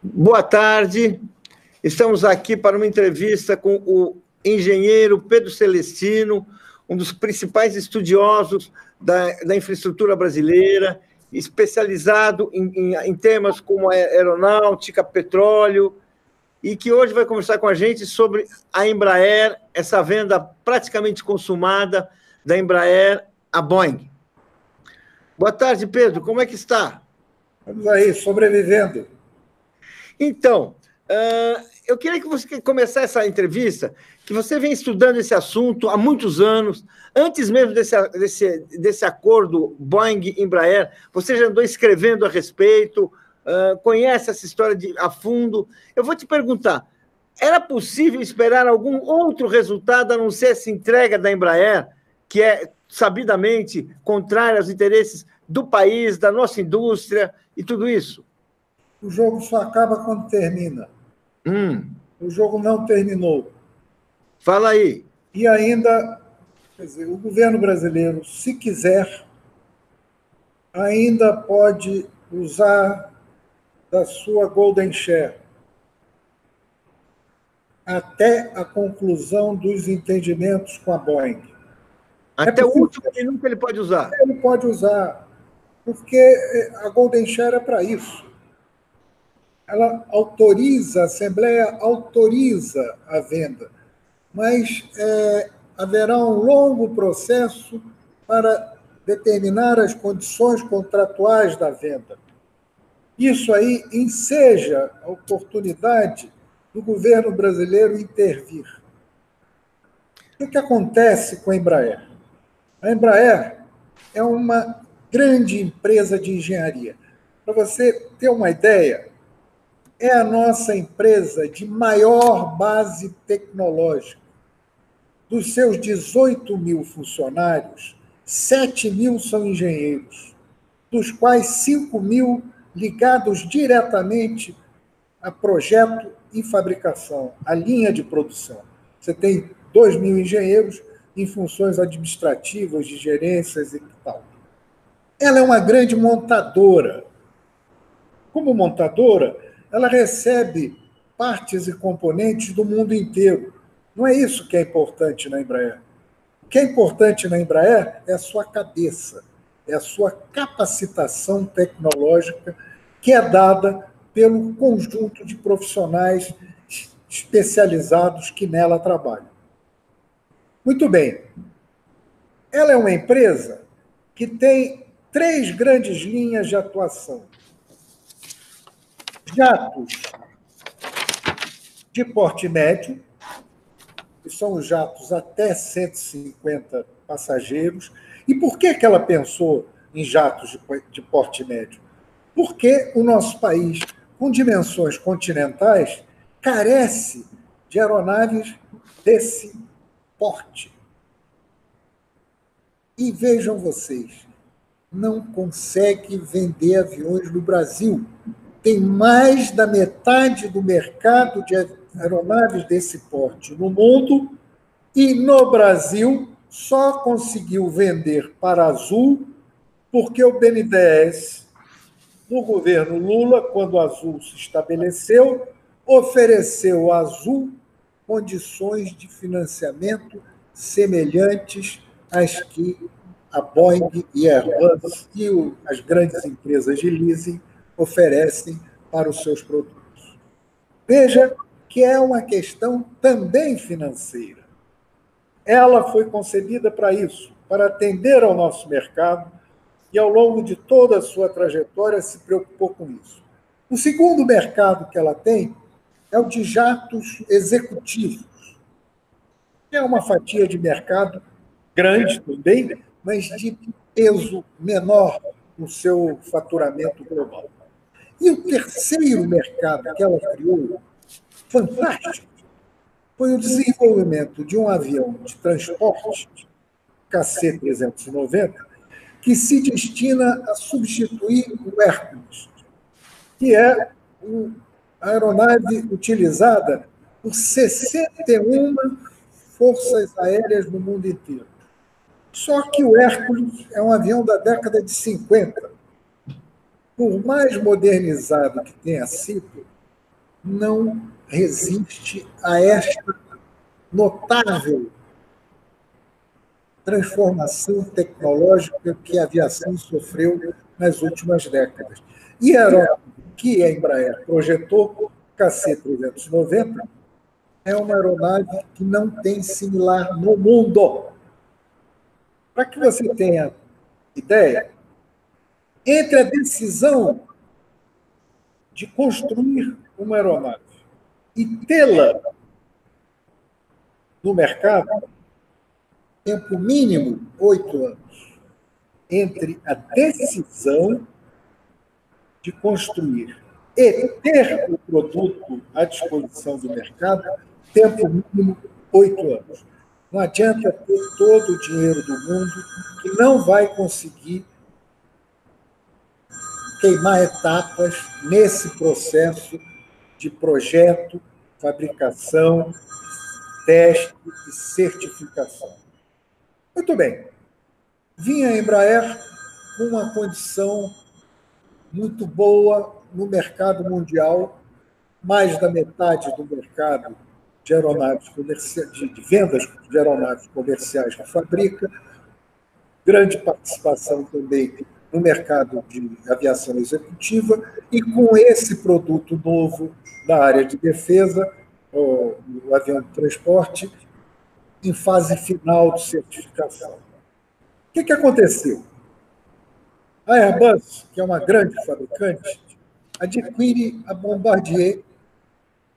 Boa tarde. Estamos aqui para uma entrevista com o engenheiro Pedro Celestino, um dos principais estudiosos da infraestrutura brasileira, especializado em temas como aeronáutica, petróleo, e que hoje vai conversar com a gente sobre a Embraer, essa venda praticamente consumada da Embraer à Boeing. Boa tarde, Pedro. Como é que está? Vamos aí, sobrevivendo. Então, eu queria que você começasse essa entrevista, que você vem estudando esse assunto há muitos anos, antes mesmo desse acordo Boeing-Embraer, você já andou escrevendo a respeito, conhece essa história a fundo. Eu vou te perguntar, era possível esperar algum outro resultado a não ser essa entrega da Embraer, que é sabidamente contrária aos interesses do país, da nossa indústria e tudo isso? O jogo só acaba quando termina. O jogo não terminou. Fala aí. E ainda, quer dizer, o governo brasileiro, se quiser, ainda pode usar da sua Golden Share até a conclusão dos entendimentos com a Boeing. Até o último minuto ele pode usar. Ele pode usar, porque a Golden Share é para isso. Ela autoriza, a Assembleia autoriza a venda, mas haverá um longo processo para determinar as condições contratuais da venda. Isso aí enseja a oportunidade do governo brasileiro intervir. O que acontece com a Embraer? A Embraer é uma grande empresa de engenharia. Para você ter uma ideia, é a nossa empresa de maior base tecnológica. Dos seus 18 mil funcionários, 7 mil são engenheiros, dos quais 5 mil ligados diretamente a projeto e fabricação, a linha de produção. Você tem 2 mil engenheiros em funções administrativas, de gerências e tal. Ela é uma grande montadora. Como montadora, ela recebe partes e componentes do mundo inteiro. Não é isso que é importante na Embraer. O que é importante na Embraer é a sua cabeça, é a sua capacitação tecnológica que é dada pelo conjunto de profissionais especializados que nela trabalham. Muito bem. Ela é uma empresa que tem 3 grandes linhas de atuação. Jatos de porte médio, que são os jatos até 150 passageiros. E por que ela pensou em jatos de porte médio? Porque o nosso país, com dimensões continentais, carece de aeronaves desse porte. E vejam vocês, não consegue vender aviões no Brasil. Tem mais da metade do mercado de aeronaves desse porte no mundo e no Brasil só conseguiu vender para a Azul porque o BNDES, no governo Lula, quando a Azul se estabeleceu, ofereceu à Azul condições de financiamento semelhantes às que a Boeing e a Airbus e as grandes empresas de leasing oferecem para os seus produtos. Veja que é uma questão também financeira. Ela foi concebida para isso, para atender ao nosso mercado e, ao longo de toda a sua trajetória, se preocupou com isso. O segundo mercado que ela tem é o de jatos executivos. É uma fatia de mercado grande também, mas de peso menor no seu faturamento global. E o terceiro mercado que ela criou, fantástico, foi o desenvolvimento de um avião de transporte, KC-390, que se destina a substituir o Hércules, que é a aeronave utilizada por 61 forças aéreas no mundo inteiro. Só que o Hércules é um avião da década de 50. Por mais modernizado que tenha sido, não resiste a esta notável transformação tecnológica que a aviação sofreu nas últimas décadas. E a aeronave que a Embraer projetou, KC-390, é uma aeronave que não tem similar no mundo. Para que você tenha ideia, entre a decisão de construir uma aeronave e tê-la no mercado, tempo mínimo 8 anos. Entre a decisão de construir e ter o produto à disposição do mercado, tempo mínimo 8 anos. Não adianta ter todo o dinheiro do mundo que não vai conseguir queimar etapas nesse processo de projeto, fabricação, teste e certificação. Muito bem. Vinha a Embraer com uma condição muito boa no mercado mundial, mais da metade do mercado de aeronaves comerciais, de vendas de aeronaves comerciais que fabrica, grande participação também no mercado de aviação executiva, e com esse produto novo da área de defesa, o avião de transporte, em fase final de certificação. O que aconteceu? A Airbus, que é uma grande fabricante, adquire a Bombardier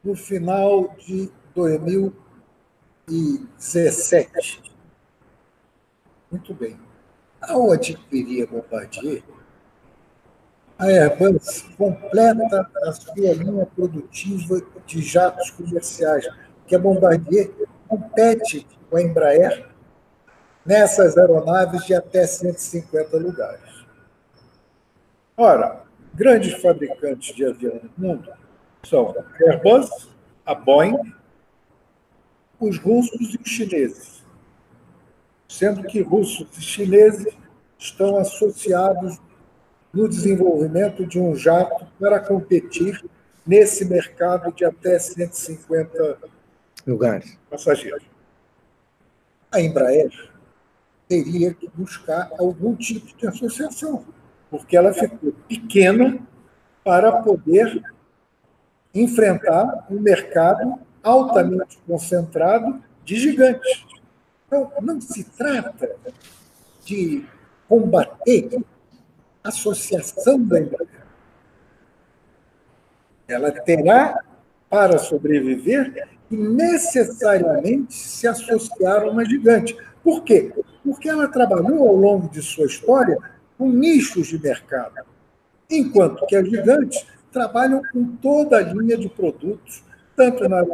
no final de 2017. Muito bem. Ao adquirir a Bombardier, a Airbus completa a sua linha produtiva de jatos comerciais, porque a Bombardier compete com a Embraer nessas aeronaves de até 150 lugares. Ora, grandes fabricantes de avião no mundo são a Airbus, a Boeing, os russos e os chineses, sendo que russos e chineses estão associados no desenvolvimento de um jato para competir nesse mercado de até 150 lugares passageiros. A Embraer teria que buscar algum tipo de associação, porque ela ficou pequena para poder enfrentar um mercado altamente concentrado de gigantes. Então, não se trata de combater a associação da Embraer. Ela terá, para sobreviver, que necessariamente se associar a uma gigante. Por quê? Porque ela trabalhou ao longo de sua história com nichos de mercado, enquanto que as gigantes trabalham com toda a linha de produtos, tanto na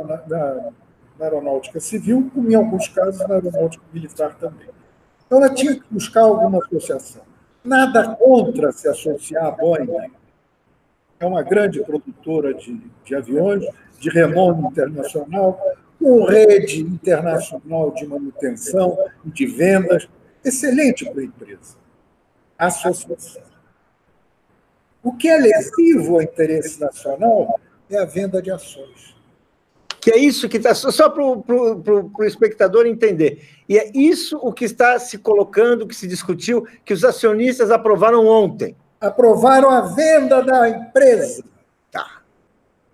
aeronáutica civil, como, em alguns casos, na aeronáutica militar também. Então, ela tinha que buscar alguma associação. Nada contra se associar à Boeing. É uma grande produtora de aviões, de renome internacional, com rede internacional de manutenção e de vendas, excelente para a empresa. Associação. O que é lesivo ao interesse nacional é a venda de ações. Que é isso que está... Só para o espectador entender. E é isso o que está se colocando, que se discutiu, que os acionistas aprovaram ontem. Aprovaram a venda da empresa. Tá.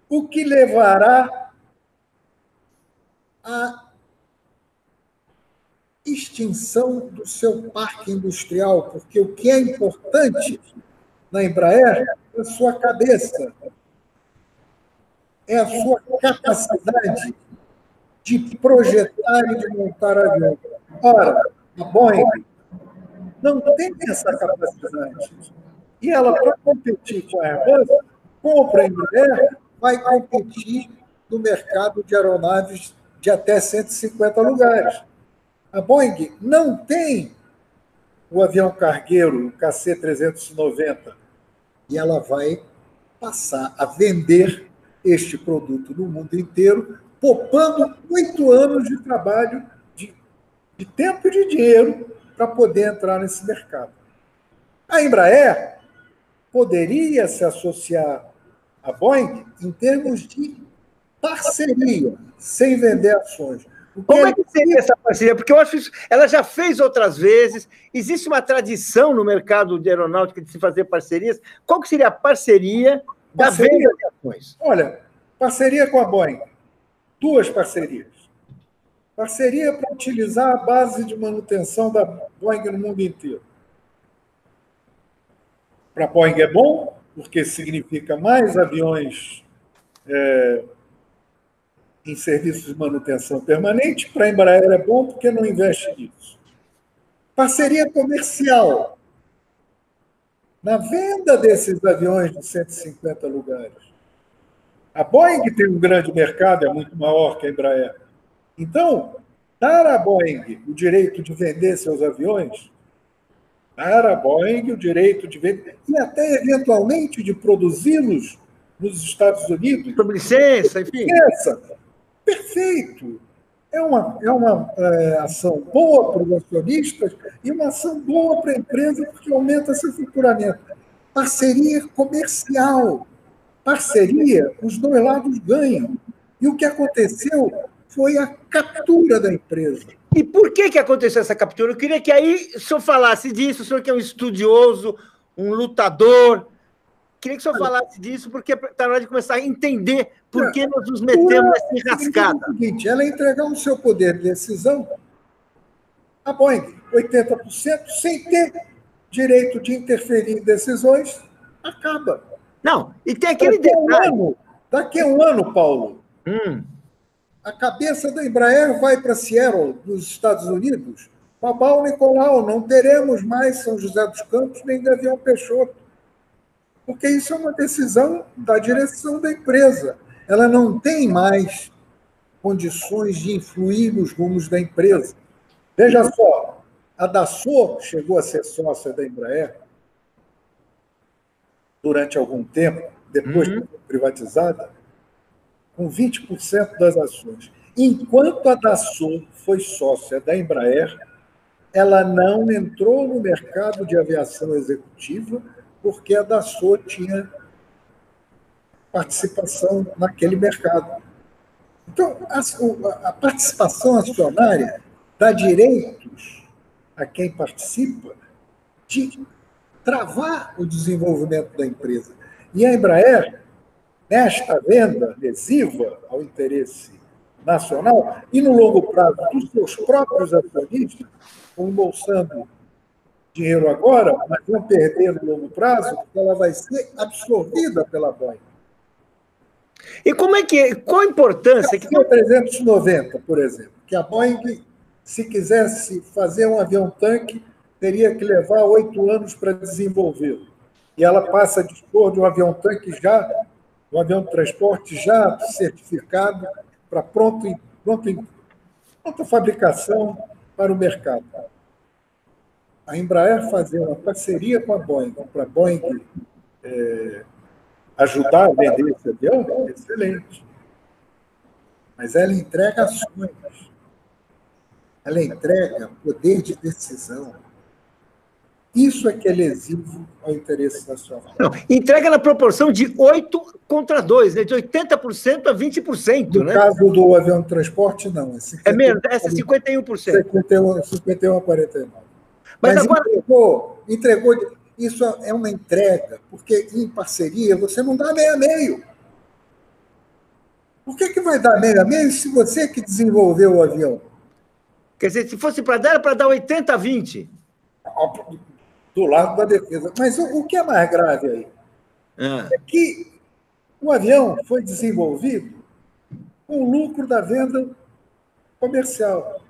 O que levará à extinção do seu parque industrial, porque o que é importante na Embraer é a sua cabeça, é a sua capacidade de projetar e de montar avião. Ora, a Boeing não tem essa capacidade. E ela, para competir com a Airbus, compra a Embraer, vai competir no mercado de aeronaves de até 150 lugares. A Boeing não tem o avião cargueiro, o KC-390, e ela vai passar a vender este produto no mundo inteiro, poupando 8 anos de trabalho, de tempo e de dinheiro para poder entrar nesse mercado. A Embraer poderia se associar a Boeing em termos de parceria, sem vender ações. Como é que seria essa parceria? Porque eu acho que ela já fez outras vezes, existe uma tradição no mercado de aeronáutica de se fazer parcerias. Qual que seria a parceria da venda de ações? Olha, parceria com a Boeing. 2 parcerias. Parceria para utilizar a base de manutenção da Boeing no mundo inteiro. Para a Boeing é bom, porque significa mais aviões em serviços de manutenção permanente. Para a Embraer é bom, porque não investe nisso. Parceria comercial. Na venda desses aviões de 150 lugares. A Boeing tem um grande mercado, é muito maior que a Embraer. Então, dar à Boeing o direito de vender seus aviões, dar à Boeing o direito de vender, e até, eventualmente, de produzi-los nos Estados Unidos. Sob licença, enfim. Perfeito. É uma ação boa para os acionistas e uma ação boa para a empresa, porque aumenta seu faturamento. Parceria comercial. Parceria, os 2 lados ganham. E o que aconteceu foi a captura da empresa. E por que aconteceu essa captura? Eu queria que aí o senhor falasse disso, o senhor que é um estudioso, um lutador. Queria que o senhor falasse disso, porque está na hora de começar a entender por que nós nos metemos nessa enrascada. É o seguinte, ela entregar o seu poder de decisão à Boeing, 80%, sem ter direito de interferir em decisões, acaba. Não, e tem aquele detalhe. Daqui a um ano, Paulo, a cabeça da Embraer vai para Seattle, nos Estados Unidos. Babau Nicolau, não teremos mais São José dos Campos nem Gavião Peixoto. Porque isso é uma decisão da direção da empresa. Ela não tem mais condições de influir nos rumos da empresa. Veja só, a Dassault chegou a ser sócia da Embraer durante algum tempo, depois de ser privatizada, com 20% das ações. Enquanto a Dassault foi sócia da Embraer, ela não entrou no mercado de aviação executiva, porque a Dassault tinha participação naquele mercado. Então, a participação acionária dá direitos a quem participa de travar o desenvolvimento da empresa. E a Embraer, nesta venda lesiva ao interesse nacional e no longo prazo dos seus próprios acionistas, embolsando dinheiro agora, mas vão perder no longo prazo, porque ela vai ser absorvida pela Boeing. E qual a importância? Que o 390, por exemplo, que a Boeing, se quisesse fazer um avião-tanque, teria que levar 8 anos para desenvolvê-lo. E ela passa a dispor de um avião-tanque já, um avião de transporte já certificado para pronta fabricação para o mercado. A Embraer fazer uma parceria com a Boeing, para a Boeing ajudar a vender esse avião, é excelente. Mas ela entrega ações, ela entrega poder de decisão. Isso é que é lesivo ao interesse nacional. Não, entrega na proporção de 8 contra 2, né? De 80% a 20%. No caso do avião de transporte, não. É menos, essa é 51%. 51 a 49%. Mas agora... entregou. Isso é uma entrega, porque em parceria você não dá meio a meio. Por que vai dar meio a meio se você que desenvolveu o avião? Quer dizer, se fosse para dar, era para dar 80 a 20. Do lado da defesa. Mas o que é mais grave aí? É que o avião foi desenvolvido com o lucro da venda comercial.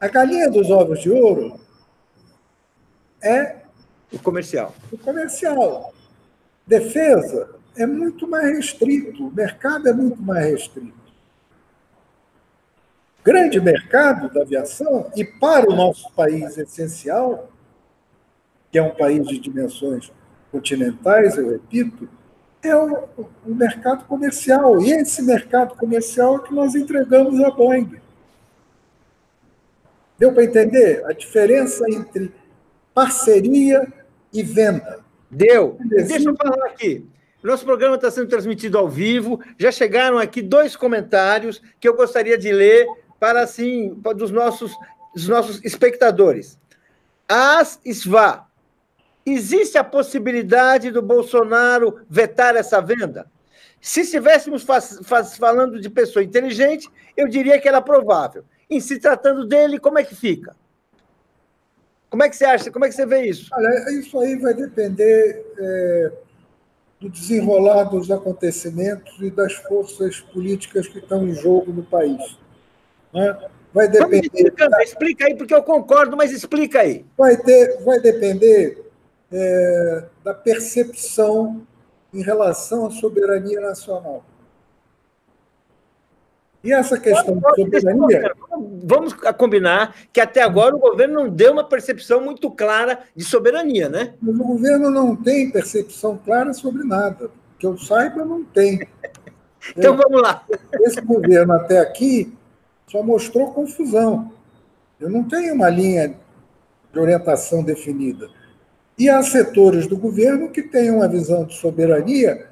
A galinha dos ovos de ouro é o comercial. O comercial. Defesa é muito mais restrito, o mercado é muito mais restrito. Grande mercado da aviação, e para o nosso país essencial, que é um país de dimensões continentais, eu repito, é o mercado comercial. E esse mercado comercial é que nós entregamos à Boeing. Deu para entender a diferença entre parceria e venda? Deu. E deixa eu falar aqui. Nosso programa está sendo transmitido ao vivo. Já chegaram aqui 2 comentários que eu gostaria de ler para, assim, dos nossos espectadores. As Sva. Existe a possibilidade do Bolsonaro vetar essa venda? Se estivéssemos falando de pessoa inteligente, eu diria que era provável. Em se tratando dele, como é que fica? Como é que você acha? Como é que você vê isso? Olha, isso aí vai depender do desenrolar dos acontecimentos e das forças políticas que estão em jogo no país. Né? Vai depender. Explica aí, porque eu concordo, mas explica aí. Vai depender da percepção em relação à soberania nacional. E essa questão de soberania... Vamos combinar que até agora o governo não deu uma percepção muito clara de soberania, né? Mas o governo não tem percepção clara sobre nada. Que eu saiba, não tem. Então vamos lá. Esse governo até aqui só mostrou confusão. Eu não tenho uma linha de orientação definida. E há setores do governo que têm uma visão de soberania,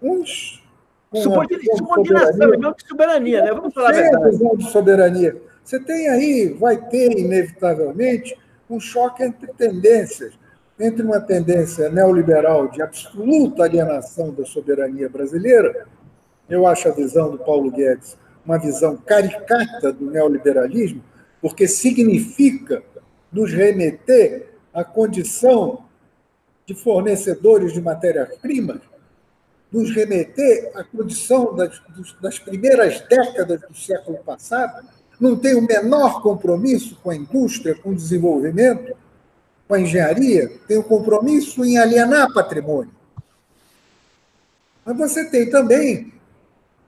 uns com subordinação e não de soberania, né? Vamos falar a verdade. Visão de soberania. Você tem aí, vai ter, inevitavelmente, um choque entre tendências, entre uma tendência neoliberal de absoluta alienação da soberania brasileira. Eu acho a visão do Paulo Guedes uma visão caricata do neoliberalismo, porque significa nos remeter à condição de fornecedores de matérias-primas, nos remeter à condição das primeiras décadas do século passado, não tem o menor compromisso com a indústria, com o desenvolvimento, com a engenharia, tem o compromisso em alienar patrimônio. Mas você tem também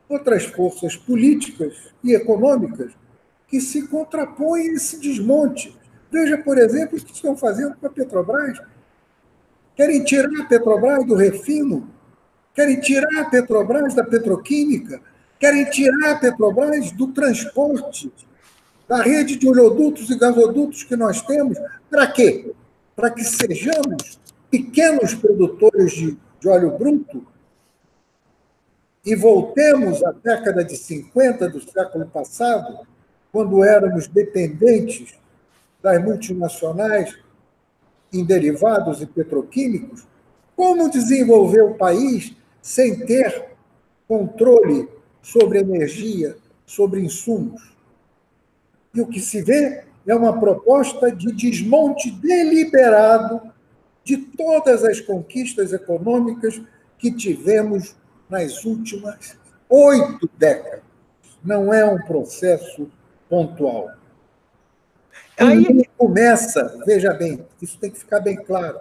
outras forças políticas e econômicas que se contrapõem a esse desmonte. Veja, por exemplo, o que estão fazendo com a Petrobras. Querem tirar a Petrobras do refino, querem tirar a Petrobras da petroquímica, querem tirar a Petrobras do transporte, da rede de oleodutos e gasodutos que nós temos. Para quê? Para que sejamos pequenos produtores de óleo bruto e voltemos à década de 50 do século passado, quando éramos dependentes das multinacionais em derivados e petroquímicos. Como desenvolver o país sem ter controle sobre energia, sobre insumos? E o que se vê é uma proposta de desmonte deliberado de todas as conquistas econômicas que tivemos nas últimas 8 décadas. Não é um processo pontual. Aí começa, veja bem, isso tem que ficar bem claro,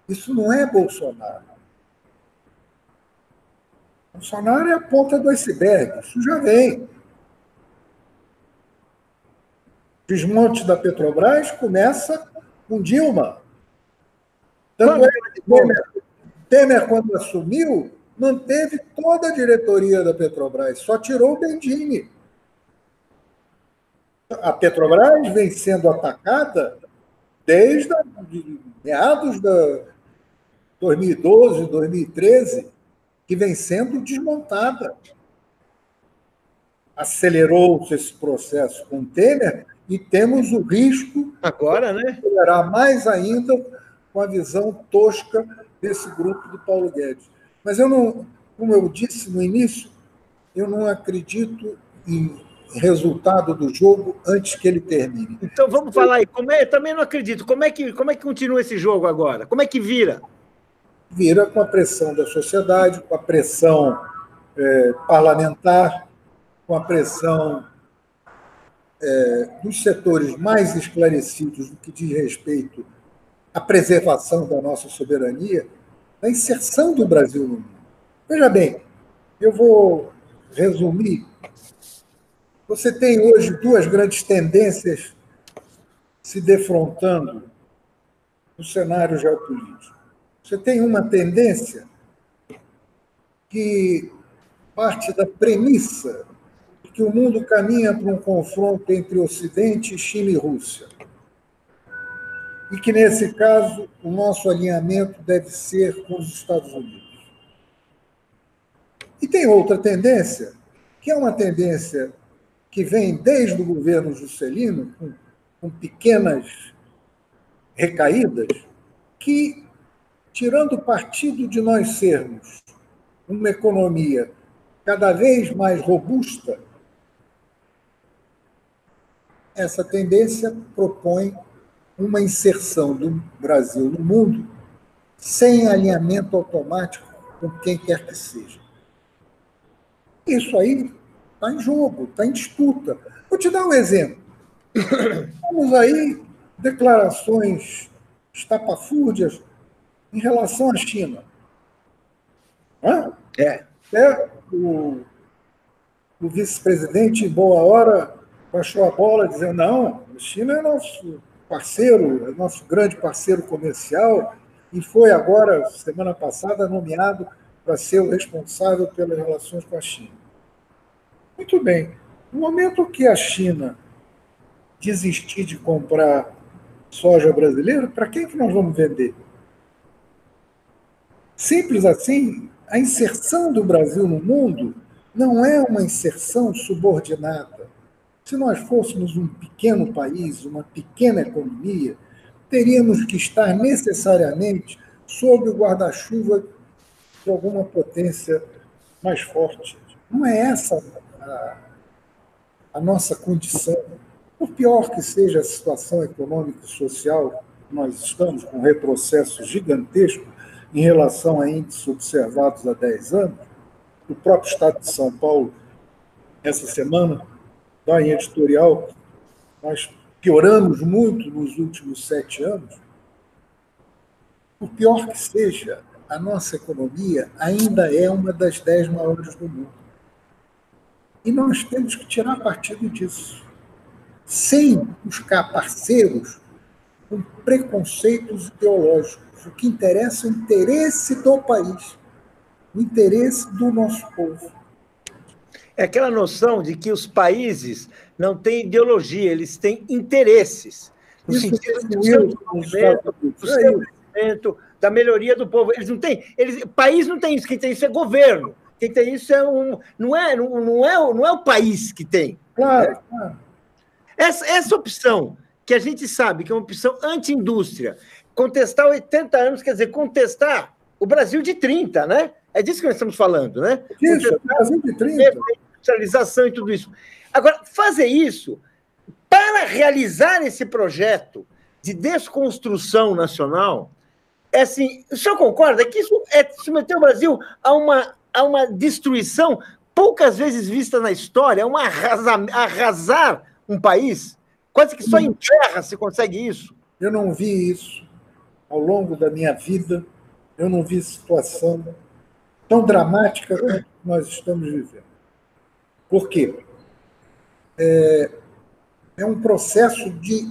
isso não é Bolsonaro. Bolsonaro é a ponta do iceberg, isso já vem. Desmonte da Petrobras começa com Dilma. Tanto é que Temer, quando assumiu, manteve toda a diretoria da Petrobras, só tirou o Bendini. A Petrobras vem sendo atacada desde meados de 2012, 2013, que vem sendo desmontada. Acelerou-se esse processo com Temer e temos o risco agora, né, de acelerar mais ainda com a visão tosca desse grupo do Paulo Guedes. Mas eu não, como eu disse no início, eu não acredito em resultado do jogo antes que ele termine. Então vamos falar aí. Também não acredito. Como é que continua esse jogo agora? Como é que vira? Vira com a pressão da sociedade, com a pressão parlamentar, com a pressão dos setores mais esclarecidos no que diz respeito à preservação da nossa soberania, da inserção do Brasil no mundo. Veja bem, eu vou resumir. Você tem hoje 2 grandes tendências se defrontando no cenário geopolítico. Você tem uma tendência que parte da premissa de que o mundo caminha para um confronto entre Ocidente, China e Rússia. e que, nesse caso, o nosso alinhamento deve ser com os Estados Unidos. E tem outra tendência, que é uma tendência que vem desde o governo Juscelino, com pequenas recaídas, que, tirando partido de nós sermos uma economia cada vez mais robusta, essa tendência propõe uma inserção do Brasil no mundo sem alinhamento automático com quem quer que seja. Isso aí está em jogo, está em disputa. Vou te dar um exemplo. Temos aí declarações estapafúrdias em relação à China. O vice-presidente, em boa hora, baixou a bola, dizendo: não, a China é nosso parceiro, é nosso grande parceiro comercial, e foi agora, semana passada, nomeado para ser o responsável pelas relações com a China. Muito bem. No momento que a China desistir de comprar soja brasileira, para quem que nós vamos vender? Simples assim, a inserção do Brasil no mundo não é uma inserção subordinada. Se nós fôssemos um pequeno país, uma pequena economia, teríamos que estar necessariamente sob o guarda-chuva de alguma potência mais forte. Não é essa a nossa condição. Por pior que seja a situação econômica e social, nós estamos com um retrocesso gigantesco em relação a índices observados há 10 anos. O próprio Estado de São Paulo, essa semana, dá em editorial, nós pioramos muito nos últimos 7 anos. Por pior que seja, a nossa economia ainda é uma das 10 maiores do mundo. E nós temos que tirar partido disso, sem buscar parceiros com preconceitos ideológicos. O que interessa é o interesse do país, o interesse do nosso povo. É aquela noção de que os países não têm ideologia, eles têm interesses. No sentido do seu desenvolvimento, do seu crescimento, da melhoria do povo. Eles não têm. País não tem isso, quem tem isso é governo. Quem tem isso não é o país que tem. Claro, né? Claro. Essa opção, que a gente sabe que é uma opção anti-indústria, contestar 80 anos, quer dizer, contestar o Brasil de 30, né? É disso que nós estamos falando, né? Isso, o Brasil de 30. Industrialização e tudo isso. Agora, fazer isso para realizar esse projeto de desconstrução nacional, é assim, o senhor concorda que isso é submeter o Brasil a uma destruição poucas vezes vista na história, arrasar um país? Quase que só em guerra se consegue isso. Eu não vi isso ao longo da minha vida, eu não vi situação tão dramática quanto nós estamos vivendo. Por quê? É um processo de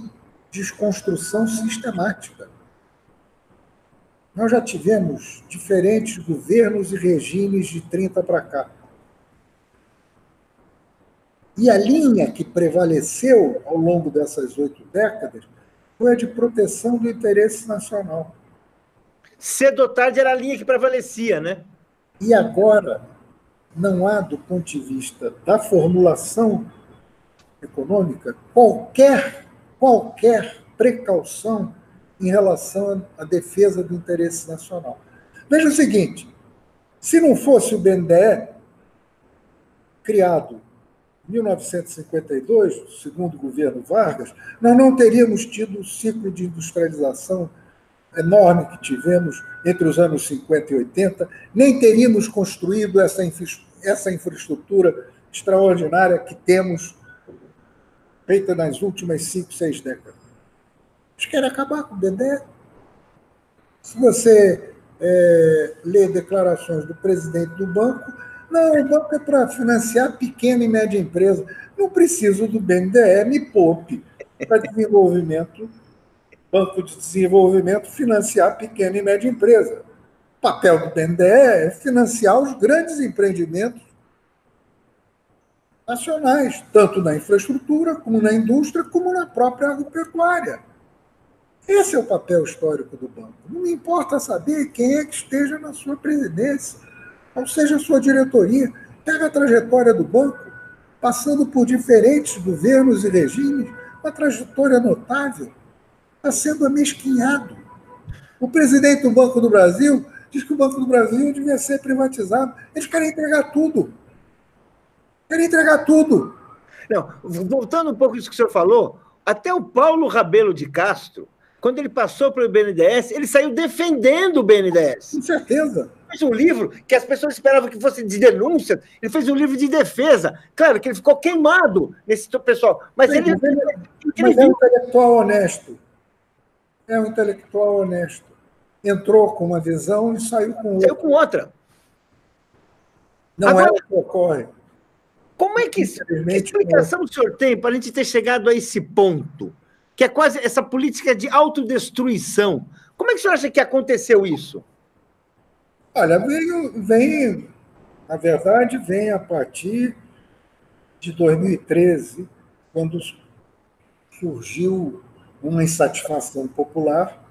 desconstrução sistemática. Nós já tivemos diferentes governos e regimes de 30 para cá. E a linha que prevaleceu ao longo dessas 8 décadas foi a de proteção do interesse nacional. Cedo ou tarde era a linha que prevalecia, né? E agora não há, do ponto de vista da formulação econômica, qualquer precaução em relação à defesa do interesse nacional. Veja o seguinte, se não fosse o BNDE, criado em 1952, segundo o governo Vargas, nós não teríamos tido o ciclo de industrialização enorme que tivemos entre os anos 50 e 80, nem teríamos construído essa infraestrutura extraordinária que temos feita nas últimas 5, 6 décadas. Eles querem acabar com o BNDE. Se você lê declarações do presidente do banco, não, o banco é para financiar pequena e média empresa. Não preciso do BNDE, me poupe para desenvolvimento, Banco de Desenvolvimento financiar pequena e média empresa. O papel do BNDE é financiar os grandes empreendimentos nacionais, tanto na infraestrutura, como na indústria, como na própria agropecuária. Esse é o papel histórico do banco. Não me importa saber quem é que esteja na sua presidência, ou seja, a sua diretoria. Pega a trajetória do banco, passando por diferentes governos e regimes, uma trajetória notável, está sendo amesquinhado. O presidente do Banco do Brasil diz que o Banco do Brasil devia ser privatizado. Eles querem entregar tudo. Querem entregar tudo. Não, voltando um pouco disso que o senhor falou, até o Paulo Rabelo de Castro, quando ele passou para o BNDES, ele saiu defendendo o BNDES. Com certeza. Fez um livro que as pessoas esperavam que fosse de denúncia, ele fez um livro de defesa. Claro que ele ficou queimado nesse pessoal, mas ele é um intelectual honesto. É um intelectual honesto. Entrou com uma visão e saiu com outra. Saiu com outra. Não agora, é o que ocorre. Como é que explicação o senhor tem para a gente ter chegado a esse ponto? Que é quase essa política de autodestruição. Como é que o senhor acha que aconteceu isso? Olha, na verdade, vem a partir de 2013, quando surgiu uma insatisfação popular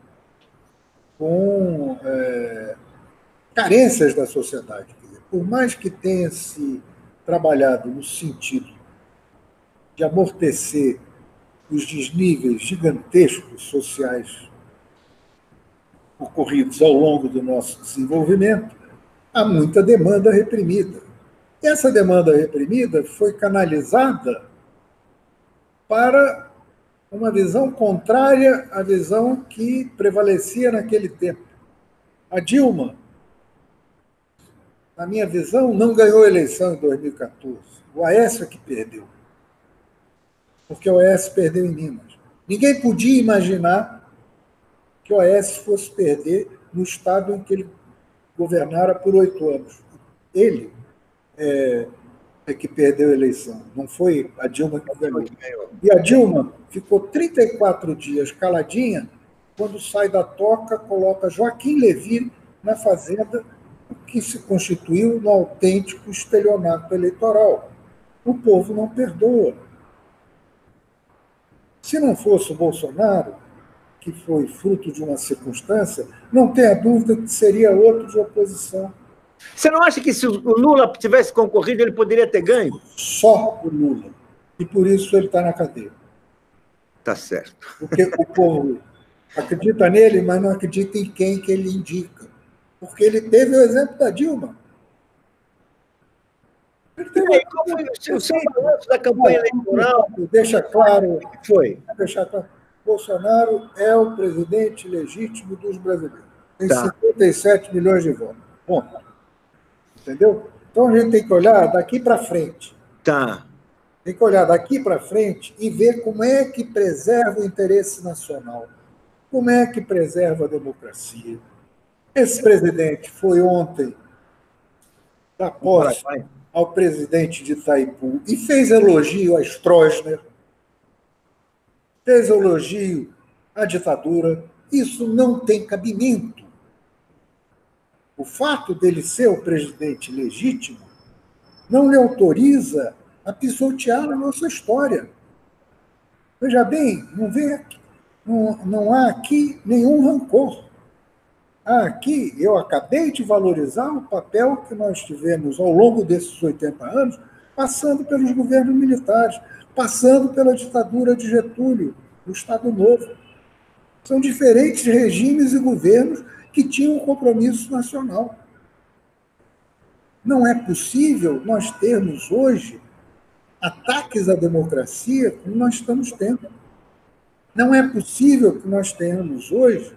com carências da sociedade. Quer dizer, por mais que tenha se trabalhado no sentido de amortecer os desníveis gigantescos sociais ocorridos ao longo do nosso desenvolvimento, há muita demanda reprimida. E essa demanda reprimida foi canalizada para uma visão contrária à visão que prevalecia naquele tempo. A Dilma, na minha visão, não ganhou a eleição em 2014. O Aécio é que perdeu. Porque o Aécio perdeu em Minas. Ninguém podia imaginar que o Aécio fosse perder no estado em que ele governara por 8 anos. Ele é que perdeu a eleição, não foi a Dilma que ganhou. E a Dilma ficou 34 dias caladinha, quando sai da toca, coloca Joaquim Levy na Fazenda, que se constituiu no autêntico estelionato eleitoral. O povo não perdoa. Se não fosse o Bolsonaro, que foi fruto de uma circunstância, não tenha dúvida que seria outro de oposição. Você não acha que se o Lula tivesse concorrido, ele poderia ter ganho? Só o Lula. E por isso ele está na cadeia. Tá certo. Porque o povo acredita nele, mas não acredita em quem que ele indica. Porque ele teve o exemplo da Dilma. Qual foi o seu balanço da campanha eleitoral? Deixa claro. Foi. Deixa claro. Bolsonaro é o presidente legítimo dos brasileiros. Tem 57 milhões de votos. Ponto. Entendeu? Então a gente tem que olhar daqui para frente. Tá. Tem que olhar daqui para frente e ver como é que preserva o interesse nacional. Como é que preserva a democracia. Esse presidente foi ontem da posse ao presidente de Itaipu e fez elogio a Stroessner, fez elogio à ditadura. Isso não tem cabimento. O fato dele ser o presidente legítimo não lhe autoriza a pisotear a nossa história. Veja bem, não há aqui nenhum rancor. Aqui, eu acabei de valorizar o papel que nós tivemos ao longo desses 80 anos, passando pelos governos militares, passando pela ditadura de Getúlio, do Estado Novo. São diferentes regimes e governos que tinham um compromisso nacional. Não é possível nós termos hoje ataques à democracia como nós estamos tendo. Não é possível que nós tenhamos hoje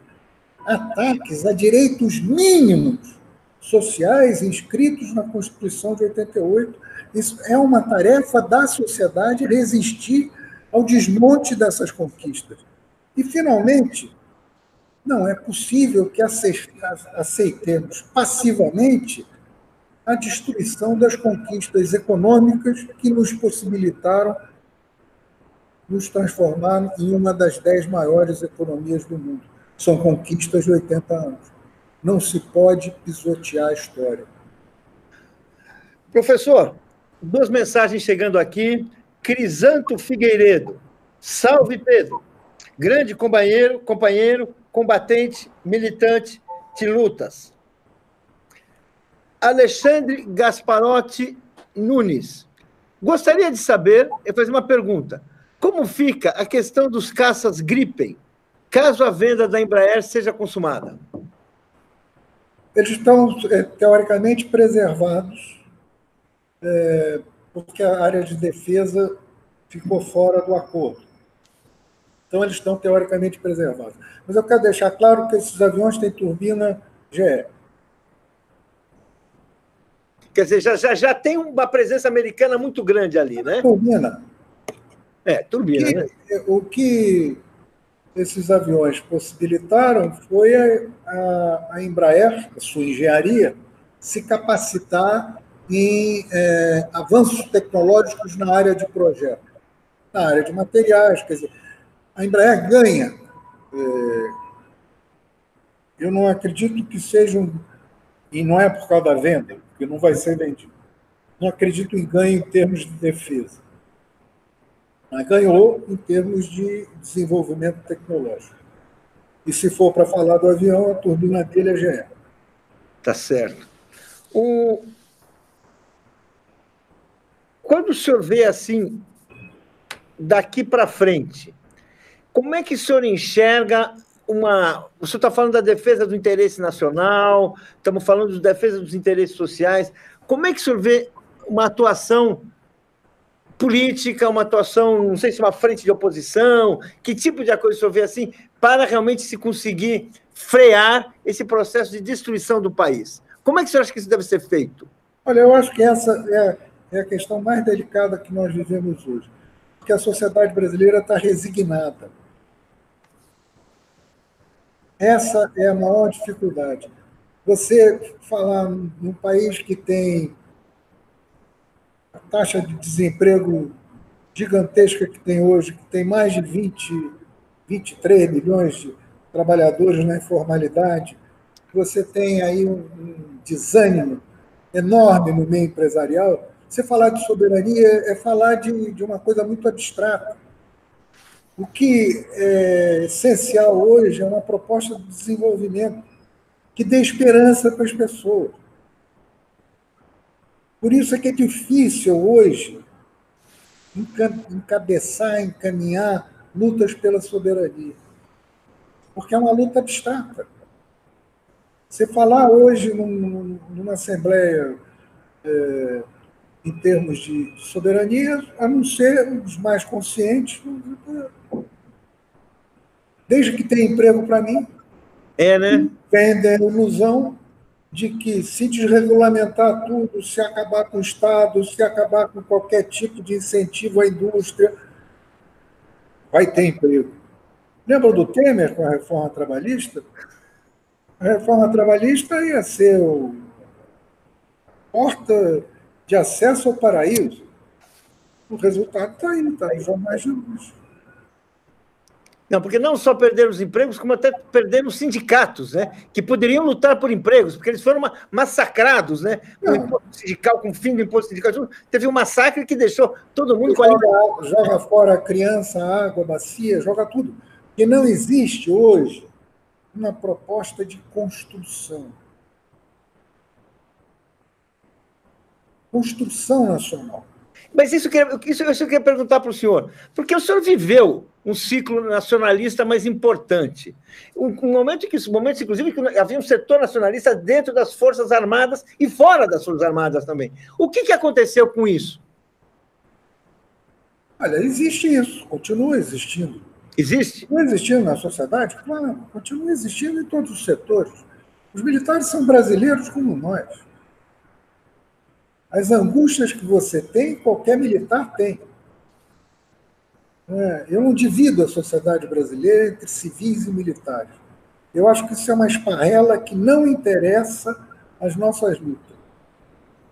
ataques a direitos mínimos sociais inscritos na Constituição de 88. Isso é uma tarefa da sociedade resistir ao desmonte dessas conquistas. E, finalmente, não é possível que aceitemos passivamente a destruição das conquistas econômicas que nos possibilitaram nos transformar em uma das 10 maiores economias do mundo. São conquistas de 80 anos. Não se pode pisotear a história. Professor, 2 mensagens chegando aqui. Crisanto Figueiredo. Salve, Pedro. grande companheiro, combatente, militante de lutas. Alexandre Gasparotti Nunes. Gostaria de saber, eu fazer uma pergunta, como fica a questão dos caças Gripen, caso a venda da Embraer seja consumada? Eles estão, teoricamente, preservados, porque a área de defesa ficou fora do acordo. Então, eles estão, teoricamente, preservados. Mas eu quero deixar claro que esses aviões têm turbina GE. Quer dizer, já tem uma presença americana muito grande ali, né? Turbina. Turbina, né? O que esses aviões possibilitaram foi a Embraer, a sua engenharia, se capacitar em avanços tecnológicos na área de projeto, na área de materiais. Quer dizer, a Embraer ganha. Eu não acredito que sejam, e não é por causa da venda, porque não vai ser vendido. Não acredito em ganho em termos de defesa. Mas ganhou em termos de desenvolvimento tecnológico. E se for para falar do avião, a turbina dele é GE. Tá certo. Quando o senhor vê assim, daqui para frente, como é que o senhor enxerga o senhor está falando da defesa do interesse nacional, estamos falando da defesa dos interesses sociais. Como é que o senhor vê uma atuação política, uma atuação, não sei se uma frente de oposição, que tipo de coisa o senhor vê assim, para realmente se conseguir frear esse processo de destruição do país? Como é que o senhor acha que isso deve ser feito? Olha, eu acho que essa é a questão mais delicada que nós vivemos hoje, porque a sociedade brasileira está resignada. Essa é a maior dificuldade. Você falar num país que tem a taxa de desemprego gigantesca que tem hoje, que tem mais de 23 milhões de trabalhadores na informalidade, você tem aí um desânimo enorme no meio empresarial. Você falar de soberania é falar de uma coisa muito abstrata. O que é essencial hoje é uma proposta de desenvolvimento que dê esperança para as pessoas. Por isso é que é difícil hoje encaminhar lutas pela soberania, porque é uma luta abstrata. Você falar hoje numa Assembleia em termos de soberania, a não ser os mais conscientes, desde que tenha emprego para mim, né? vende a ilusão de que se desregulamentar tudo, se acabar com o Estado, se acabar com qualquer tipo de incentivo à indústria, vai ter emprego. Lembra do Temer com a reforma trabalhista? A reforma trabalhista ia ser a porta de acesso ao paraíso. O resultado está aí, está nos jornais de hoje. Não, porque não só perderam os empregos, como até perderam os sindicatos, né? Que poderiam lutar por empregos, porque eles foram massacrados, né? Com o imposto sindical, com o fim do imposto sindical. Teve um massacre que deixou todo mundo com a joga fora a criança, a água, a bacia, joga tudo. E não existe hoje uma proposta de construção. Construção nacional. Mas isso eu queria perguntar para o senhor, porque o senhor viveu um ciclo nacionalista mais importante. Momentos, inclusive, que havia um setor nacionalista dentro das Forças Armadas e fora das Forças Armadas também. O que aconteceu com isso? Olha, existe isso, continua existindo. Existe? Continua existindo na sociedade? Claro, continua existindo em todos os setores. Os militares são brasileiros como nós. As angústias que você tem, qualquer militar tem. Eu não divido a sociedade brasileira entre civis e militares. Eu acho que isso é uma esparrela que não interessa às nossas lutas.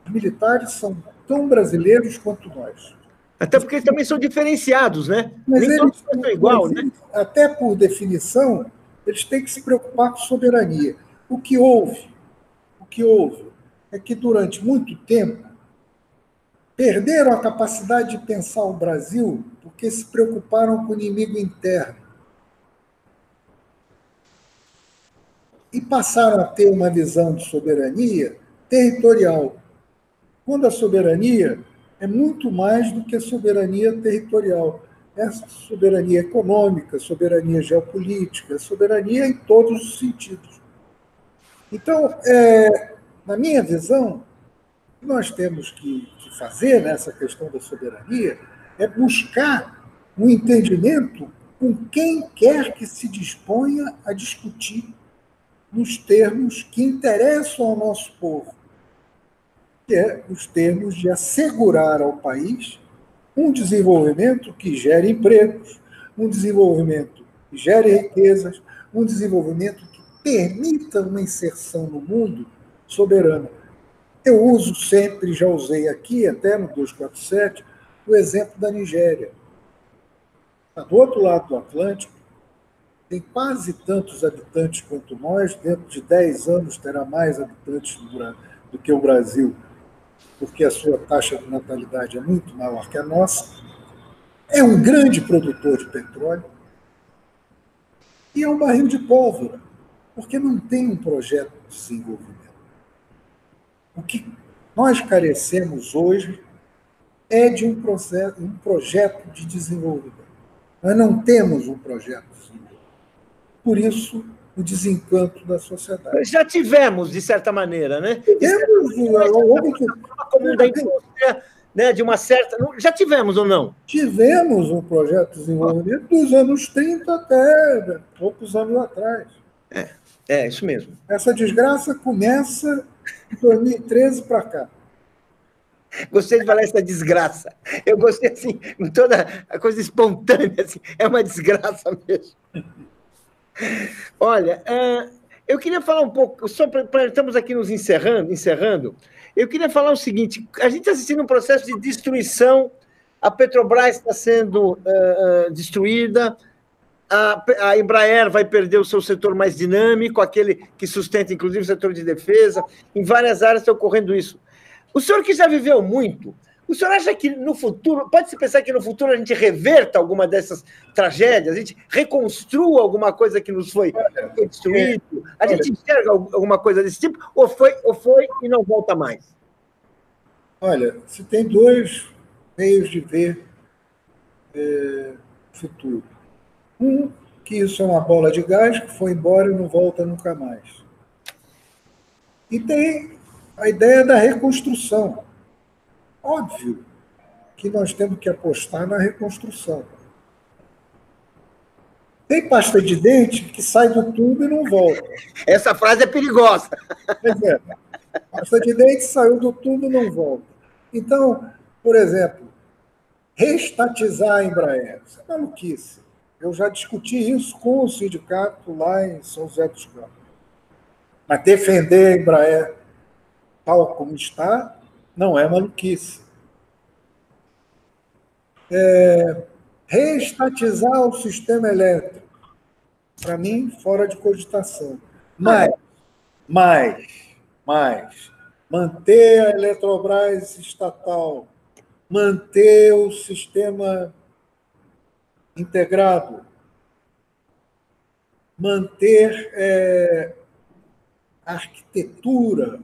Os militares são tão brasileiros quanto nós. Até porque eles também são diferenciados, né? Mas nem todos são igual, né? Até por definição, eles têm que se preocupar com soberania. O que houve é que durante muito tempo perderam a capacidade de pensar o Brasil porque se preocuparam com o inimigo interno. e passaram a ter uma visão de soberania territorial, quando a soberania é muito mais do que a soberania territorial. É soberania econômica, soberania geopolítica, soberania em todos os sentidos. Então, na minha visão, o que nós temos que fazer nessa questão da soberania é buscar um entendimento com quem quer que se disponha a discutir nos termos que interessam ao nosso povo, que é os termos de assegurar ao país um desenvolvimento que gere empregos, um desenvolvimento que gere riquezas, um desenvolvimento que permita uma inserção no mundo soberana. Eu uso sempre, já usei aqui, até no 247, o exemplo da Nigéria. Está do outro lado do Atlântico, tem quase tantos habitantes quanto nós, dentro de 10 anos terá mais habitantes do que o Brasil, porque a sua taxa de natalidade é muito maior que a nossa, é um grande produtor de petróleo e é um barril de pólvora, porque não tem um projeto de desenvolvimento. O que nós carecemos hoje é de um projeto de desenvolvimento. Nós não temos um projeto de desenvolvimento. Por isso, o desencanto da sociedade. Já tivemos, de certa maneira, né? Como da indústria, né, de uma certa... Já tivemos ou não? Tivemos um projeto de desenvolvimento dos anos 30 até poucos anos atrás. Isso mesmo. Essa desgraça começa de 2013 para cá. Gostei de falar essa desgraça. Eu gostei, assim, toda a coisa espontânea, assim, é uma desgraça mesmo. Olha, eu queria falar um pouco, estamos aqui nos encerrando, eu queria falar o seguinte, a gente está assistindo um processo de destruição, a Petrobras está sendo destruída, a Embraer vai perder o seu setor mais dinâmico, aquele que sustenta, inclusive, o setor de defesa, em várias áreas está ocorrendo isso. O senhor que já viveu muito, o senhor acha que no futuro, pode-se pensar que no futuro a gente reverta alguma dessas tragédias, a gente reconstrua alguma coisa que nos foi destruído? A gente enxerga alguma coisa desse tipo, ou foi e não volta mais? Olha, se tem dois meios de ver o futuro. Um, que isso é uma bola de gás que foi embora e não volta nunca mais. E tem a ideia da reconstrução. Óbvio que nós temos que apostar na reconstrução. Tem pasta de dente que sai do tubo e não volta. Essa frase é perigosa. Pois é. Pasta de dente saiu do tubo e não volta. Então, por exemplo, reestatizar a Embraer. Isso é maluquice. Eu já discuti isso com o sindicato lá em São José dos Campos. Mas defender a Embraer tal como está não é maluquice. Reestatizar o sistema elétrico, para mim, fora de cogitação. Mas, manter a Eletrobras estatal, manter o sistema integrado, manter a arquitetura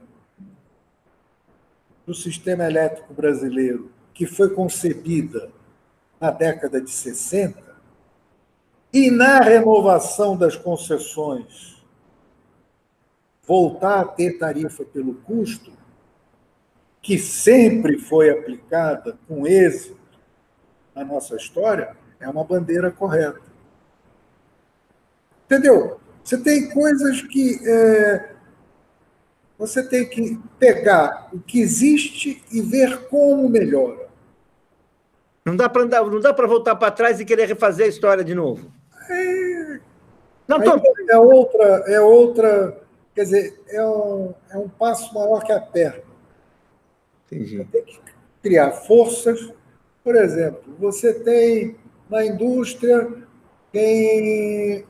do sistema elétrico brasileiro, que foi concebida na década de 60, e na renovação das concessões voltar a ter tarifa pelo custo, que sempre foi aplicada com êxito na nossa história, é uma bandeira correta. Entendeu? Você tem coisas que você tem que pegar o que existe e ver como melhora. Não dá para voltar para trás e querer refazer a história de novo. É outra, quer dizer, é um passo maior que a perna. Entendi. Você tem que criar forças. Por exemplo, você tem na indústria quem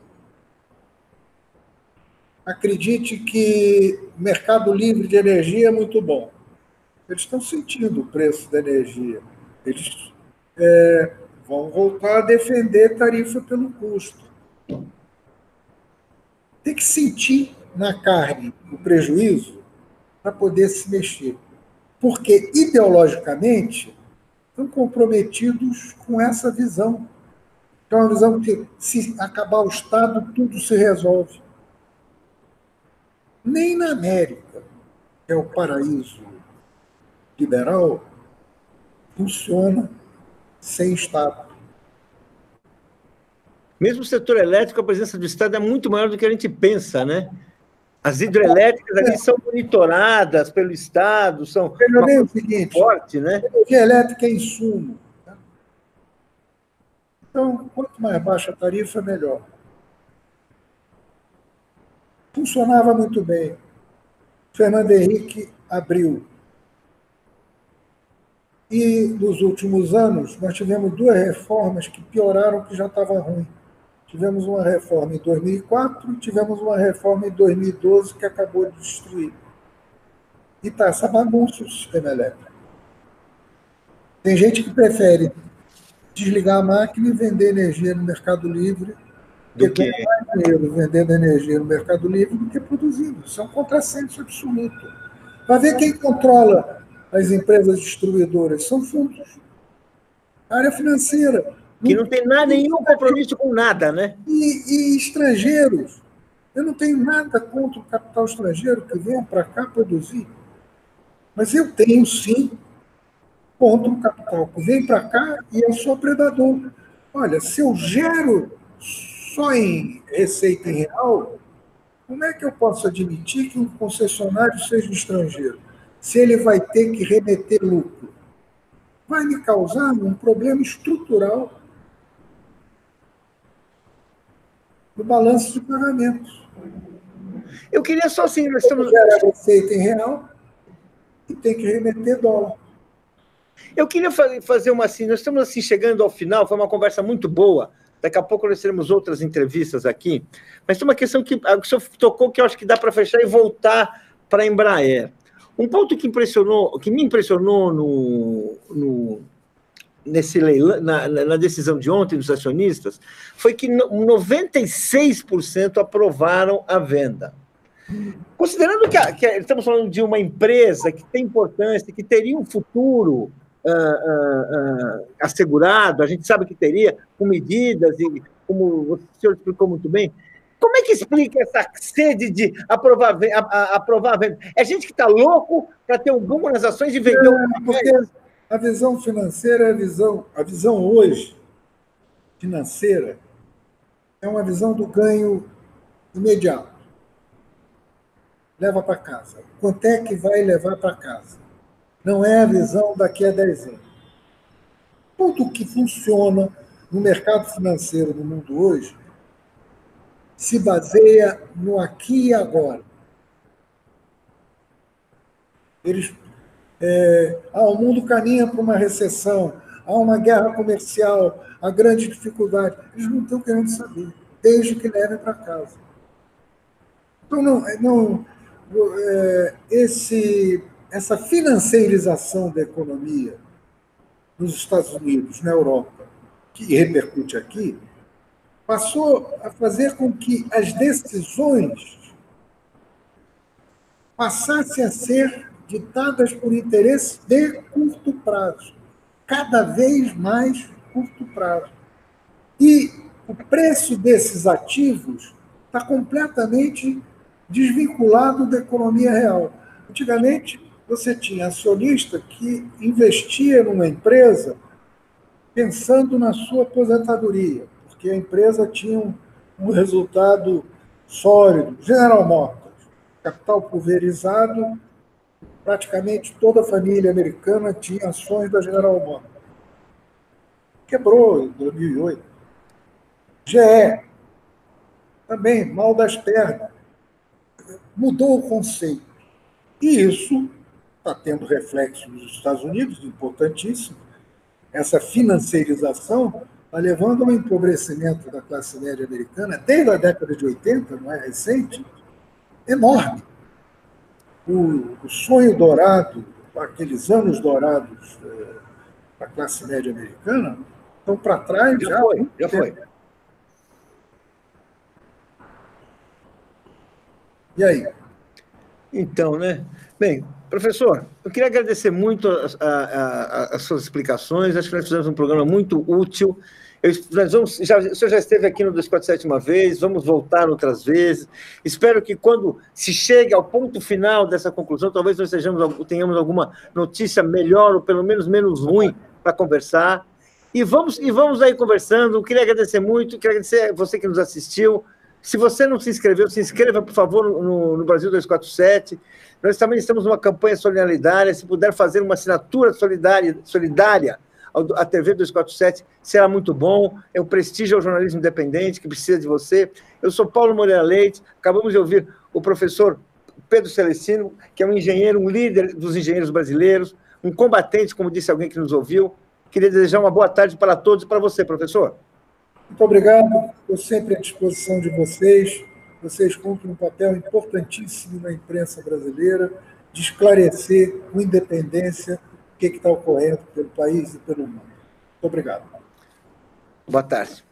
acredite que o mercado livre de energia é muito bom. Eles estão sentindo o preço da energia. Eles vão voltar a defender tarifa pelo custo. Tem que sentir na carne o prejuízo para poder se mexer. Porque, ideologicamente, estão comprometidos com essa visão. É uma visão que, se acabar o Estado, tudo se resolve. Nem na América, que é o paraíso liberal, funciona sem Estado. Mesmo o setor elétrico, a presença do Estado é muito maior do que a gente pensa, né? As hidrelétricas ali são monitoradas pelo Estado, são O seguinte, forte, né? A energia elétrica é insumo. Tá? Então, quanto mais baixa a tarifa, melhor. Funcionava muito bem. Fernando Henrique abriu. E, nos últimos anos, nós tivemos duas reformas que pioraram o que já estava ruim. Tivemos uma reforma em 2004 e tivemos uma reforma em 2012 que acabou de destruir. E está essa bagunça o sistema elétrico. Tem gente que prefere desligar a máquina e vender energia no Mercado Livre, porque tem mais dinheiro vendendo energia no Mercado Livre do que produzindo. Isso é um contrassenso absoluto. Para ver quem controla as empresas distribuidoras, são fundos. A área financeira. Que não tem nenhum compromisso com nada, né? E estrangeiros. Eu não tenho nada contra o capital estrangeiro que venha para cá produzir. Mas eu tenho, sim, contra o capital que vem para cá e eu sou predador. Olha, se eu gero só em receita em real, como é que eu posso admitir que um concessionário seja estrangeiro? Se ele vai ter que remeter lucro? Vai me causar um problema estrutural no balanço de pagamentos. Eu queria só assim, nós estamos... Gera receita em real e tem que remeter dólar. Eu queria fazer uma assim, nós estamos assim chegando ao final, foi uma conversa muito boa. Daqui a pouco nós teremos outras entrevistas aqui, mas tem uma questão que o senhor tocou que eu acho que dá para fechar e voltar para a Embraer. Um ponto que me impressionou nesse leilão, na decisão de ontem dos acionistas, foi que 96% aprovaram a venda. Considerando que estamos falando de uma empresa que tem importância, que teria um futuro assegurado, a gente sabe que teria, com medidas, e como o senhor explicou muito bem, como é que explica essa sede de aprovar a venda? É gente que está louco para ter um boom nas ações e vender porque a visão financeira, a visão hoje financeira, é uma visão do ganho imediato. Leva para casa. Quanto é que vai levar para casa? Não é a visão daqui a 10 anos. Tudo que funciona no mercado financeiro no mundo hoje se baseia no aqui e agora. O mundo caminha para uma recessão, há uma guerra comercial, há grande dificuldade. Eles não estão querendo saber, desde que levem para casa. Então, essa financeirização da economia nos Estados Unidos, na Europa, que repercute aqui, passou a fazer com que as decisões passassem a ser ditadas por interesses de curto prazo, cada vez mais curto prazo. E o preço desses ativos está completamente desvinculado da economia real. Antigamente, você tinha acionista que investia numa empresa pensando na sua aposentadoria, porque a empresa tinha um resultado sólido. General Motors, capital pulverizado, praticamente toda a família americana tinha ações da General Motors. Quebrou em 2008. GE, também, mal das pernas. Mudou o conceito. E isso está tendo reflexo nos Estados Unidos, importantíssimo. Essa financiarização está levando ao empobrecimento da classe média americana, desde a década de 80, não é recente, enorme. O sonho dourado, aqueles anos dourados da classe média americana, estão para trás já. Já foi. E aí? Então, né? Bem, professor, eu queria agradecer muito as suas explicações. Acho que nós fizemos um programa muito útil. O senhor já esteve aqui no 247 uma vez, vamos voltar outras vezes. Espero que quando se chegue ao ponto final dessa conclusão, talvez nós tenhamos alguma notícia melhor, ou pelo menos ruim, para conversar. E vamos aí conversando. Eu queria agradecer muito, queria agradecer a você que nos assistiu. Se você não se inscreveu, se inscreva, por favor, no Brasil 247. Nós também estamos numa campanha solidária. Se puder fazer uma assinatura solidária à TV 247, será muito bom. É um prestígio ao jornalismo independente que precisa de você. Eu sou Paulo Moreira Leite. Acabamos de ouvir o professor Pedro Celestino, que é um engenheiro, um líder dos engenheiros brasileiros, um combatente, como disse alguém que nos ouviu. Queria desejar uma boa tarde para todos e para você, professor. Muito obrigado. Estou sempre à disposição de vocês. Vocês cumprem um papel importantíssimo na imprensa brasileira de esclarecer com independência o que está ocorrendo pelo país e pelo mundo. Muito obrigado. Boa tarde.